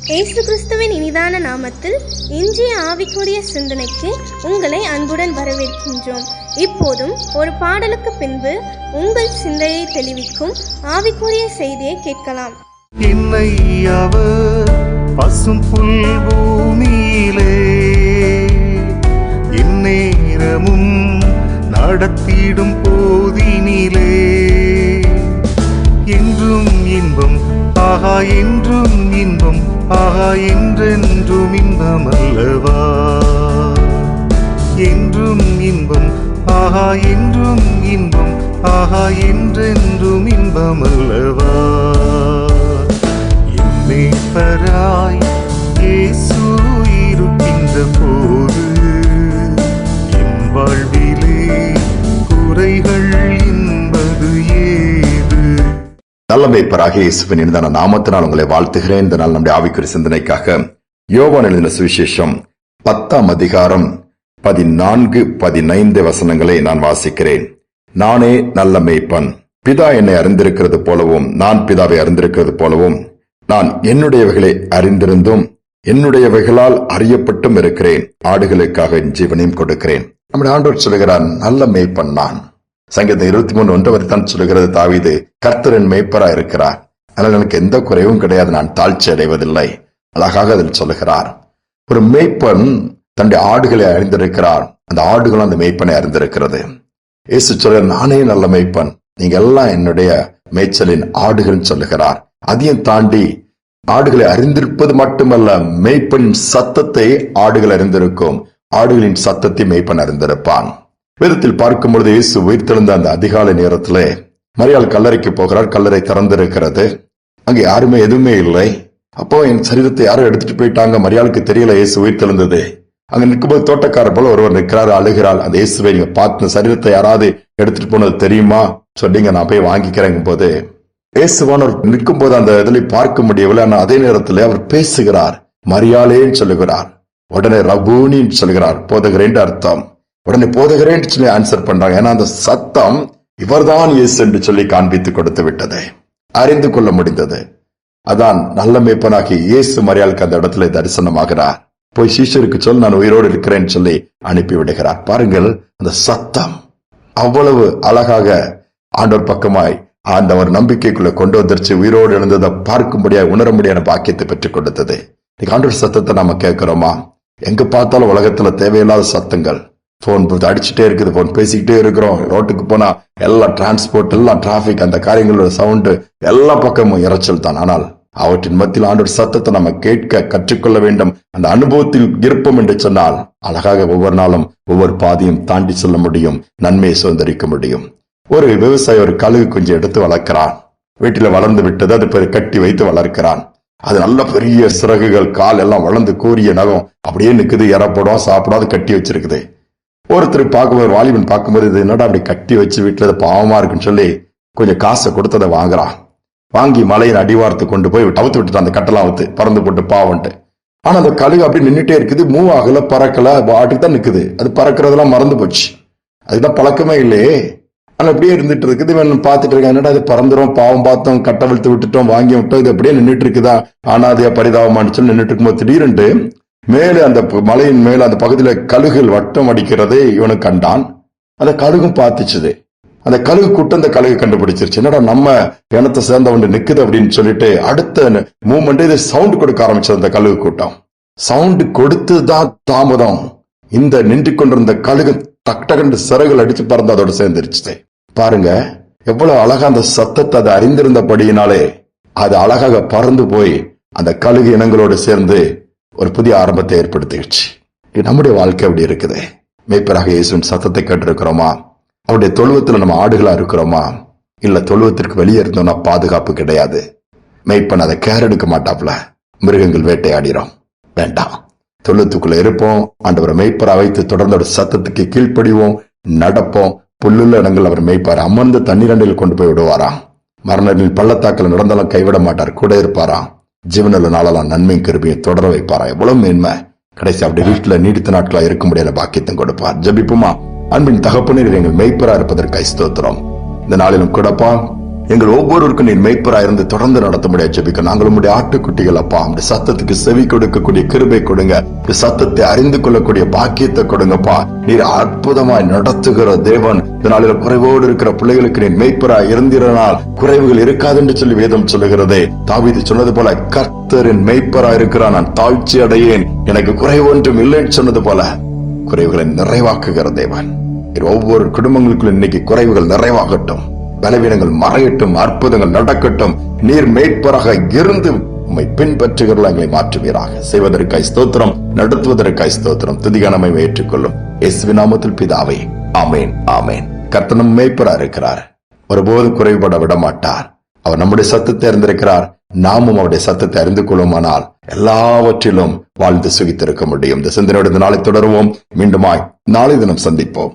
இயேசு கிறிஸ்துவின் இனிதான நாமத்தில் இன்றைய ஆவிக்குரிய சிந்தனைக்கு உங்களை அன்புடன் வரவேற்கின்றோம். இப்போதும் ஒரு பாடலுக்கு பின்பு உங்கள் சிந்தையை தெளிவிக்கும் ஆவிக்குரிய செய்தியை கேட்கலாம். என்னை அவர் பசும் புல் பூமியிலே இந்நேரமும் நடத்திடும் போதினிலே என்றும் இன்பம் ஆகா, என்றும் இன்பம் ஆகா, என்றென்றும் இன்பம் அல்லவா, என்றும் இன்பம் ஆகா, என்றும் இன்பம் ஆகா, என்றென்றும் இன்பம் அல்லவா. என்னைப்பராய் இயேசு இருக்கின்ற போது என் வாழ்விலே குறைகள் என்பது ஏது? நல்ல மேய்ப்பராகிய இயேசுவின் இனிதான நாமத்தினால் உங்களை வாழ்த்துகிறேன். இந்த நாள் நம்முடைய ஆவிக்குரிய சிந்தனைக்காக யோவான் எழுதின சுவிசேஷம் 10ஆம் அதிகாரம் 14-15 வசனங்களை நான் வாசிக்கிறேன். நானே நல்ல மேய்ப்பன், பிதா என்னை அறிந்திருக்கிறது போலவும் நான் பிதாவை அறிந்திருக்கிறது போலவும் நான் என்னுடையவைகளை அறிந்திருந்தும் என்னுடையவைகளால் அறியப்பட்டும் இருக்கிறேன். ஆடுகளுக்காக என் ஜீவனையும் கொடுக்கிறேன். நம்முடைய ஆண்டவர் சொல்லுகிறார், நல்ல மேய்ப்பன் நான். சங்கீதம் 23:1 தான் சொல்லுகிறது, தாவீது கர்த்தரின் மேய்ப்பரா இருக்கிறார், ஆனால் எனக்கு எந்த குறைவும் கிடையாது, நான் தாழ்ச்சி அடைவதில்லை. அழகாக அதில் சொல்லுகிறார். ஒரு மேய்ப்பன் தன்னுடைய ஆடுகளை அறிந்திருக்கிறார், அந்த ஆடுகளும் அந்த மேய்ப்பனை அறிந்திருக்கிறது. இயேசு சொல்ற, நானே நல்ல மேய்ப்பன், நீங்க எல்லாம் என்னுடைய மேய்ச்சலின் ஆடுகள் சொல்லுகிறார். அதையும் தாண்டி ஆடுகளை அறிந்திருப்பது மட்டுமல்ல, மேய்ப்பனின் சத்தத்தை ஆடுகள் அறிந்திருக்கும், ஆடுகளின் சத்தத்தை மேய்ப்பன் அறிந்திருப்பான். வேதத்தில் பார்க்கும் பொழுது இயேசு உயிர்த்தெழுந்த அந்த அதிகாலை நேரத்திலே மரியாள் கல்லறைக்கு போகிறார். கல்லறை திறந்திருக்கிறது, அங்கே யாருமே எதுவுமே இல்லை. அப்போ என் சரீரத்தை யாரும் எடுத்துட்டு போயிட்டாங்க, மரியாளுக்கு தெரியல இயேசு உயிர்த்தெழுந்தது. அங்க நிற்கும்போது தோட்டக்காரர் போல ஒருவர் நிற்கிறார், அழுகிறாள். அந்த இயேசுவை நீங்க பார்த்து சரீரத்தை யாராவது எடுத்துட்டு போனது தெரியுமா சொல்லிங்க, நான் போய் வாங்கிக்கிறேங்க போது இயேசுவானவர் நிற்கும் போது அந்த இதில் பார்க்க முடியவில்லை. ஆனால் அதே நேரத்தில் அவர் பேசுகிறார், மரியாளேன்னு சொல்லுகிறார். உடனே ரபூனின்னு சொல்லுகிறார், போதகரேன் அர்த்தம். உடனே போதகரேன்னு சொல்லி ஆன்சர் பண்றாங்க. ஏன்னா அந்த சத்தம் இவர்தான் இயேசு என்று சொல்லி காண்பித்து கொடுத்து விட்டது, அறிந்து கொள்ள முடிந்தது. அதான் நல்ல மேய்ப்பனாகி இயேசு மரியாளுக்கு அந்த இடத்துல தரிசனமாகிறார். போய் சீஷருக்கு சொல், நான் உயிரோடு இருக்கிறேன்னு சொல்லி அனுப்பி விடுகிறார். பாருங்கள், அந்த சத்தம் அவ்வளவு அழகாக ஆண்டவர் பக்கமாய் அந்த ஒரு நம்பிக்கைக்குள்ள கொண்டு வந்துருச்சு. உயிரோடு எழுந்ததை பார்க்கும்படியாக உணர முடியாத பாக்கியத்தை பெற்றுக் கொடுத்தது. ஆண்டவர் சத்தத்தை நாம கேட்கிறோமா? எங்க பார்த்தாலும் உலகத்துல தேவையில்லாத சத்தங்கள், போன் அடிச்சுட்டே இருக்குது, போன் பேசிக்கிட்டே இருக்கிறோம். ரோட்டுக்கு போனா எல்லாம் டிரான்ஸ்போர்ட், எல்லாம் டிராபிக், அந்த காரியங்களோட சவுண்டு எல்லா பக்கமும் இறைச்சல் தான். ஆனால் அவற்றின் மத்தியில் ஆண்டவர் சத்தத்தை நம்ம கேட்க கற்றுக்கொள்ள வேண்டும். அந்த அனுபவத்தில் இருப்போம் என்று சொன்னால் அழகாக ஒவ்வொரு நாளும் ஒவ்வொரு பாதையும் தாண்டி செல்ல முடியும், நன்மையை சுதந்திரிக்க முடியும். ஒரு விவசாயி ஒரு கழுகு கொஞ்சம் எடுத்து வளர்க்கிறான். வீட்டில வளர்ந்து விட்டது, அது கட்டி வைத்து வளர்க்கிறான். அது நல்ல பெரிய சிறகுகள், கால் எல்லாம் வளர்ந்து கூறிய நகம் அப்படியே நிக்குது, இறப்படும் சாப்பிடாது கட்டி வச்சிருக்குது. ஒருத்தர் பார்க்கும்போது, வாலிபன் பார்க்கும்போது, இது என்னடா அப்படி கட்டி வச்சு வீட்டுல அது பாவமா இருக்குன்னு சொல்லி கொஞ்சம் காசை கொடுத்து அதை வாங்குறான். வாங்கி மலையின் அடிவாரத்தை கொண்டு போய் அவுத்து விட்டுட்டு அந்த கட்டெல்லாம் அவுத்து பறந்து போட்டு பாவன்ட்டு. ஆனா அந்த கழுகு அப்படி நின்றுட்டே இருக்குது, மூவ் ஆகல, பறக்கல, பாட்டுக்கு தான் நிக்குது. அது பறக்கிறதெல்லாம் மறந்து போச்சு, அதுதான் பழக்கமே இல்லையே. ஆனா அப்படியே இருந்துட்டு இருக்குது. இவன் பார்த்துட்டு இருக்கான், என்னடா இது பறந்துரும், பாவம் பார்த்தோம், கட்டை விழுத்து விட்டுட்டோம், வாங்கி விட்டோம், இது அப்படியே நின்றுட்டு இருக்குதா, ஆனாதையா பரிதாபமானு சொல்லி நின்றுட்டு இருக்கும்போது திடீரென்று மேலே அந்த மலையின் மேல அந்த பகுதியில கழுகுகள் வட்டம் அடிக்கிறதை இவனுக்கு கண்டான். அந்த கழுகும் பார்த்துச்சுது. அந்த கழுகு கூட்டம் அந்த கழுகு கண்டுபிடிச்சிருச்சு, என்னடா நம்ம இனத்தை சேர்ந்த ஒன்று நிக்குது அப்படின்னு சொல்லிட்டு அடுத்த மூமெண்ட் இது சவுண்ட் கொடுக்க ஆரம்பிச்சது. அந்த கழுகு கூட்டம் சவுண்ட் கொடுத்துதான் தாமதம், இந்த நின்று கொண்டிருந்த கழுகு டக்டகண்டு சிறகுகள் அடிச்சு பறந்து அதோட சேர்ந்துருச்சு. பாருங்க எவ்வளவு அழகா அந்த சத்தத்தை அதை அறிந்திருந்தபடியினாலே அது அழகாக பறந்து போய் அந்த கழுகு இனங்களோடு சேர்ந்து ஒரு புதிய ஆரம்பத்தை ஏற்படுத்திடுச்சு. நம்முடைய வாழ்க்கை அப்படி இருக்குது. மேய்ப்பராக இயேசுவின் சத்தத்தை கேட்டிருக்கிறோமா? அவருடைய தொழுவத்துல நம்ம ஆடுகளா இருக்கிறோமா? இல்ல தொழுவத்திற்கு வெளியே இருந்தோம்னா பாதுகாப்பு கிடையாது, மேய்ப்பன் அதை கேர் எடுக்க மாட்டாப்ல, மிருகங்கள் வேட்டையாடிறோம். வேண்டாம், தொழுவத்துக்குள்ள இருப்போம், ஆண்டவரை மேய்ப்பரா வைத்து தொடர்ந்து ஒரு சத்தத்துக்கு கீழ்ப்படிவோம், நடப்போம். புல்லுள்ள இடங்கள் அவர் மேய்ப்பார், அமர்ந்து தண்ணீரண்டில் கொண்டு போய் விடுவாராம். மரணத்தில் பள்ளத்தாக்கில் நடந்தாலும் கைவிட மாட்டார், கூட இருப்பாராம். ஜீவனுள்ள நாளெல்லாம் நன்மையும் கிருபையை தொடர வைப்பாரா. எவ்வளவு மேன்மை! கடைசி அப்படி வீட்டுல நீடித்த நாட்களா இருக்க முடியாத பாக்கியத்தை கொடுப்பார். ஜெபிப்புமா? அன்பின் தகப்பனே, எங்கள் மேய்ப்பரா இருப்பதற்கு ஸ்தோத்திரம். இந்த நாளிலும் கூடப்பா எங்கள் ஒவ்வொருவருக்கும் நீர் மெய்ப்பராய் இருந்து தொடர்ந்து நடத்த முடியாது ஜெபிக்க. நாங்கள் உங்களுடைய ஆட்டுக்குட்டிகள் அப்பா. அந்த சத்தத்துக்கு செவி கொடுக்கக்கூடிய கிருபை கொடுங்க. இந்த சத்தத்தை அறிந்து கொள்ளக்கூடிய பாக்கியத்தை கொடுங்கப்பா. நீர் அற்புதமாய் நடத்துகிற தேவன். இதனால குறைவோடு இருக்கிற பிள்ளைகளுக்கு நீர் மெய்ப்பராய் இருந்திருந்தால் குறைவுகள் இருக்காது என்று சொல்லி வேதம் சொல்லுகிறதே. தாவீது சொன்னது போல கர்த்தரின் மெய்ப்பராய் இருக்கிறான், நான் தாழ்ச்சி அடையேன், எனக்கு குறைவு ஒன்றும் இல்லைன்னு சொன்னது போல குறைவுகளை நிறைவாக்குகிற தேவன். ஒவ்வொரு குடும்பங்களுக்குள்ள இன்னைக்கு குறைவுகள் நிறைவாகட்டும், பலவீனங்கள் மறையட்டும், அற்புதங்கள் நடக்கட்டும். நீர் மேய்ப்பராக இருந்து உம்மை பின்பற்றுகிறவர்கள் எங்களை மாற்றுவீராக. செய்வதற்காய் ஸ்தோத்திரம், நடத்துவதற்காய் ஸ்தோத்திரம். துதிகானமை ஏற்றுக்கொள்ளும் இயேசுவின் நாமத்தில் பிதாவே, ஆமேன் ஆமேன். கர்த்தர் நம் மேய்ப்பராக இருக்கிறார், ஒருபோது குறைபட விட மாட்டார். அவர் நம்முடைய சத்தத்தை அறிந்திருக்கிறார், நாமும் அவருடைய சத்தத்தை அறிந்து கொள்ளுமானால் எல்லாவற்றிலும் வாழ்ந்து சுகித்திருக்க முடியும். இந்த சிந்தனையோடு நாளை தொடருவோம். மீண்டுமாய் நாளை தினம் சந்திப்போம்.